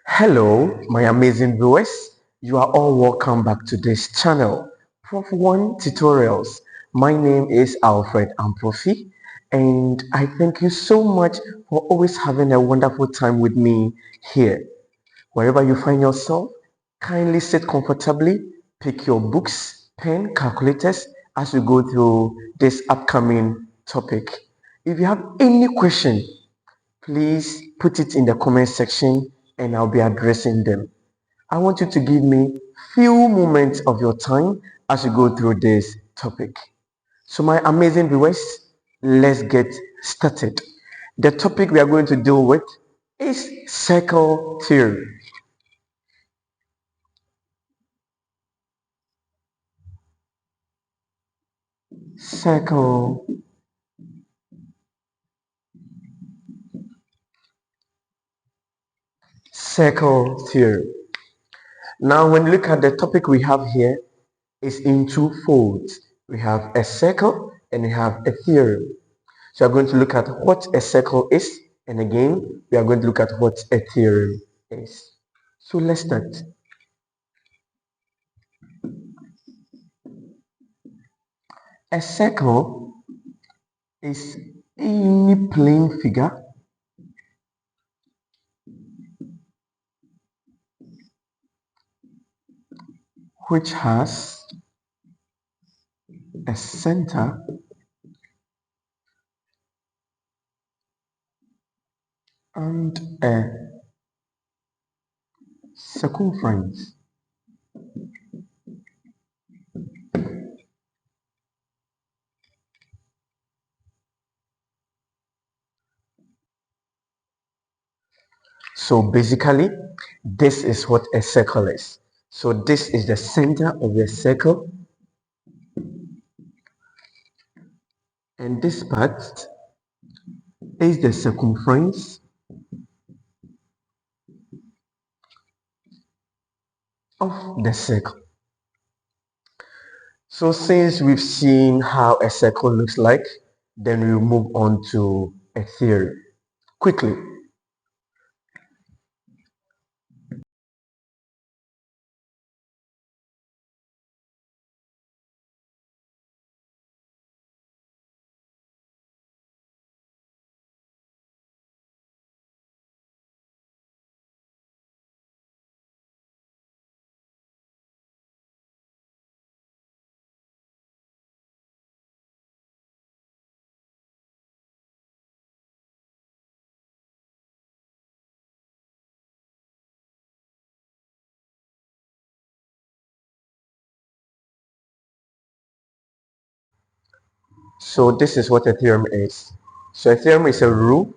Hello, my amazing viewers. You are all welcome back to this channel, Profutorials. My name is Alfred Profi, and I thank you so much for always having a wonderful time with me here. Wherever you find yourself, kindly sit comfortably, pick your books, pen, calculators as we go through this upcoming topic. If you have any question, please put it in the comment section and I'll be addressing them. I want you to give me few moments of your time as you go through this topic. So my amazing viewers, let's get started. The topic we are going to deal with is circle theory. Circle theory. Now when you look at the topic we have here, it's in two folds. We have a circle and we have a theorem. So we are going to look at what a circle is, and again, we are going to look at what a theorem is. So let's start. A circle is any plane figure which has a center and a circumference. So basically, this is what a circle is. So this is the center of the circle, and this part is the circumference of the circle. So since we've seen how a circle looks like, then we'll move on to a theory quickly. So this is what a theorem is. So a theorem is a rule,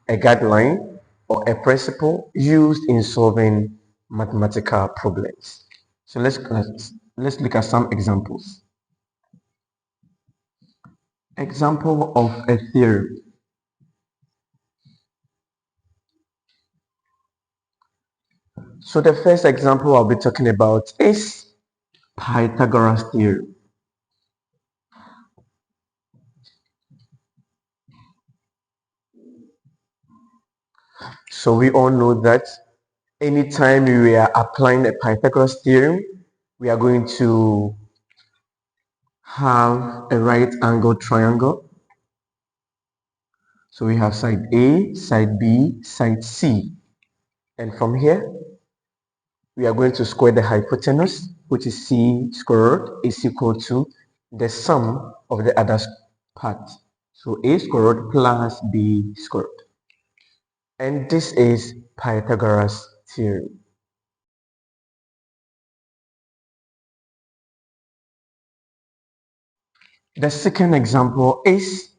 a guideline, or a principle used in solving mathematical problems. So let's look at some examples. Example of a theorem. So the first example I'll be talking about is Pythagoras theorem. So we all know that anytime we are applying a Pythagoras theorem, we are going to have a right angle triangle. So we have side A, side B, side C. And from here, we are going to square the hypotenuse, which is C squared is equal to the sum of the other part. So A squared plus B squared. And this is Pythagoras theorem. The second example is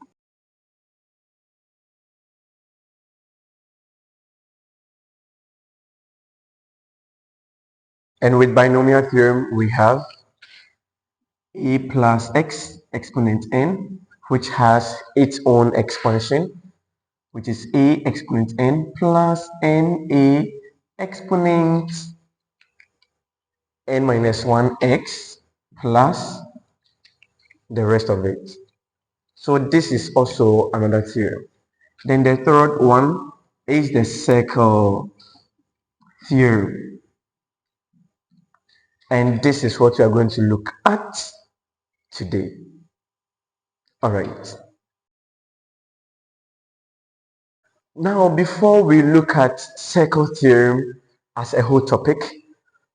and with binomial theorem we have a plus x exponent n, which has its own expansion, which is a exponent n plus na exponent n minus 1x plus the rest of it. So this is also another theorem. Then the third one is the circle theorem. And this is what we are going to look at today. All right. Now, before we look at circle theorem as a whole topic,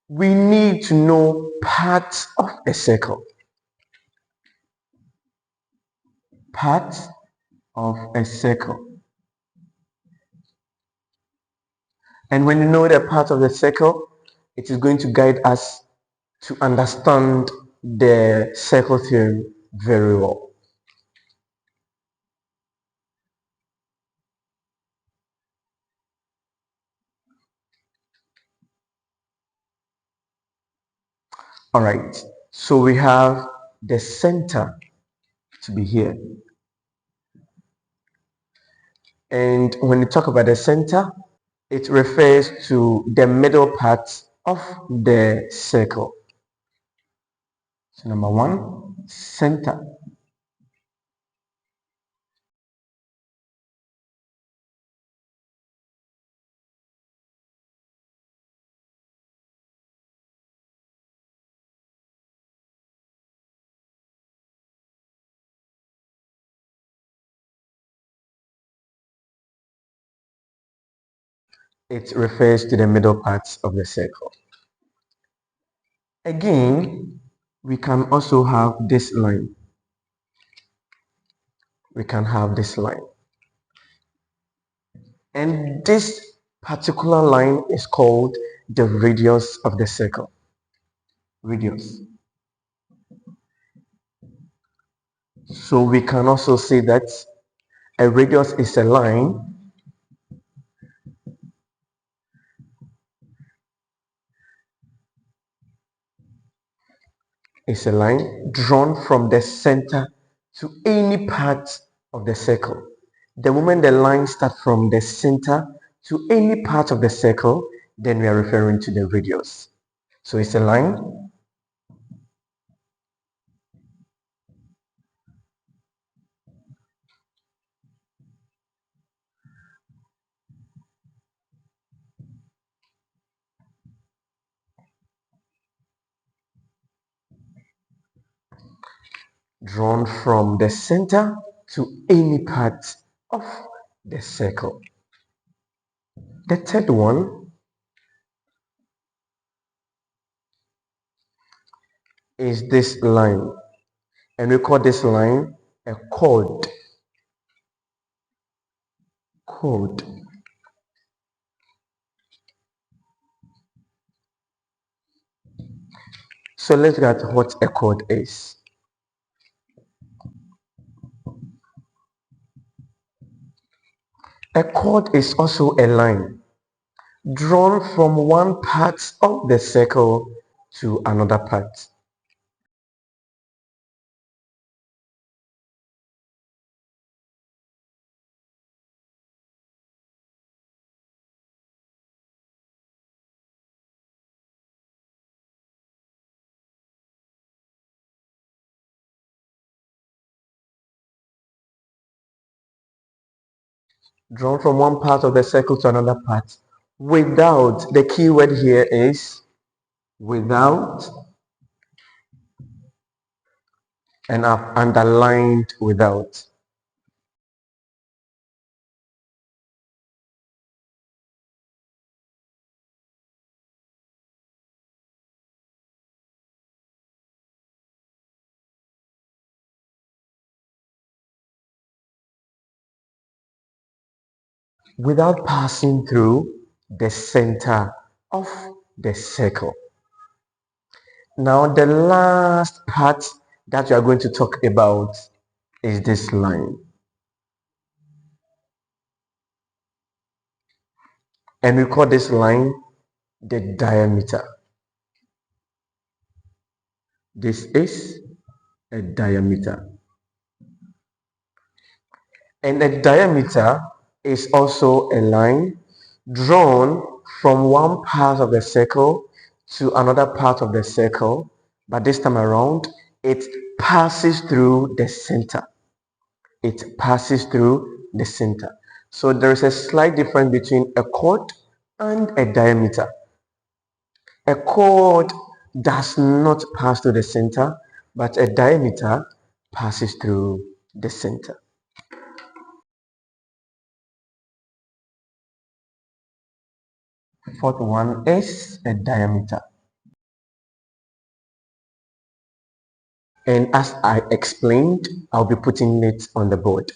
we need to know parts of a circle. Parts of a circle. And when you know the part of the circle, it is going to guide us to understand the circle theorem very well. All right, so we have the center to be here. And when you talk about the center, it refers to the middle part of the circle. So number one, center. It refers to the middle parts of the circle. Again, we can also have this line. We can have this line. And this particular line is called the radius of the circle. Radius. So we can also say that a radius is a line drawn from the center to any part of the circle. The moment the line starts from the center to any part of the circle, then we are referring to the radius. So it's a line drawn from the center to any part of the circle. The third one is this line, and we call this line a chord. Chord. So let's look at what a chord is. A chord is also a line drawn from one part of the circle to another part. Drawn from one part of the circle to another part without, the key word here is without, and I've underlined without. Without passing through the center of the circle. Now the last part that we are going to talk about is this line. And we call this line the diameter. This is a diameter. And a diameter is also a line drawn from one part of the circle to another part of the circle, but this time around it passes through the center. It passes through the center. So there is a slight difference between a chord and a diameter. A chord does not pass through the center, but a diameter passes through the center. Fourth one is a diameter. And as I explained, I'll be putting it on the board.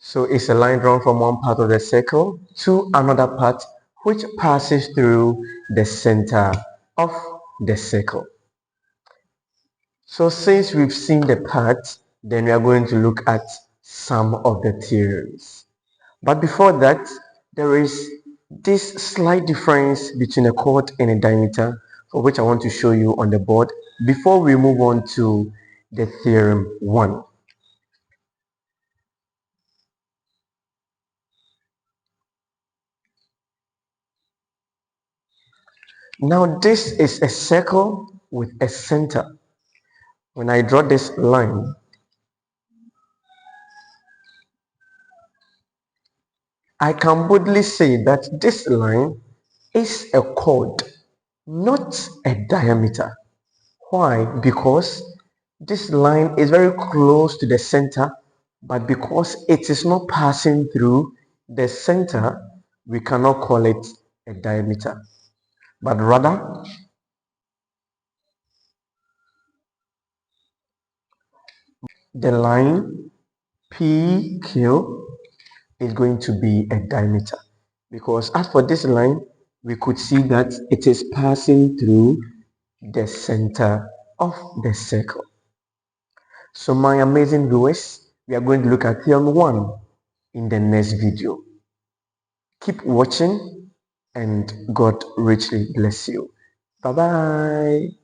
So it's a line drawn from one part of the circle to another part, which passes through the center of the circle. So since we've seen the part, then we are going to look at some of the theorems. But before that, there is this slight difference between a chord and a diameter, for which I want to show you on the board before we move on to the theorem 1. Now this is a circle with a center. When I draw this line, I can boldly say that this line is a chord, not a diameter. Why? Because this line is very close to the center, but because it is not passing through the center, we cannot call it a diameter, but rather the line PQ is going to be a diameter, because as for this line, we could see that it is passing through the center of the circle. So my amazing viewers, we are going to look at theorem 1 in the next video. Keep watching and God richly bless you. Bye bye.